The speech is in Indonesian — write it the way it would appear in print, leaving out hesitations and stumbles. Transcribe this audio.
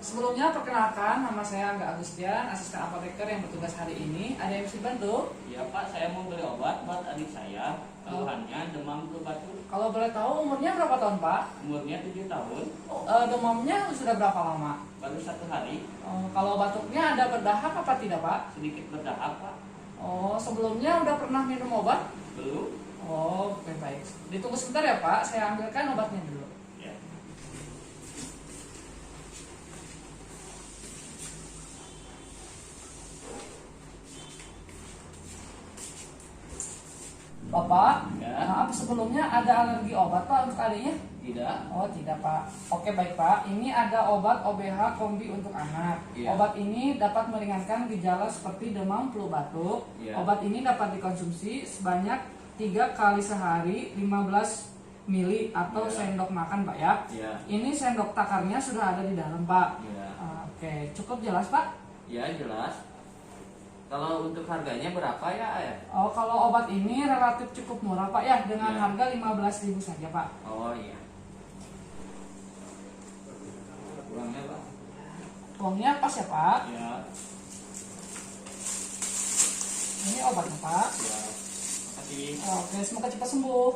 Sebelumnya perkenalkan, nama saya Angga Agustian, asisten apoteker yang bertugas hari ini. Ada yang bisa bantu? Iya Pak, saya mau beli obat buat adik saya. Keluhannya demam flu batuk. Kalau boleh tahu umurnya berapa tahun Pak? Umurnya 7 tahun, Demamnya sudah berapa lama? baru 1 hari. Kalau batuknya ada berdahak apa tidak Pak? Sedikit berdahak Pak. Sebelumnya udah pernah minum obat? Belum? Oke baik. Ditunggu sebentar ya Pak, saya ambilkan obatnya dulu. Ya. Bapak, Ya. maaf sebelumnya ada alergi obat Pak untuk adiknya? Tidak. Oh tidak Pak. Oke baik Pak. Ini ada obat OBH Kombi untuk anak. Iya. Obat ini dapat meringankan gejala seperti demam, flu, batuk. Iya. Obat ini dapat dikonsumsi sebanyak 3 kali sehari 15 mili atau Iya. sendok makan Pak ya. Iya. Ini sendok takarnya sudah ada di dalam Pak. Iya. Oke cukup jelas Pak. Ya jelas. Kalau untuk harganya berapa ya? Kalau obat ini relatif cukup murah Pak ya dengan Iya. harga 15.000 saja Pak. Oh iya. Uangnya Pak? Uangnya pas ya Pak. Ya. Ini obatnya Pak. Ya. Makasih. Oke semoga cepat sembuh.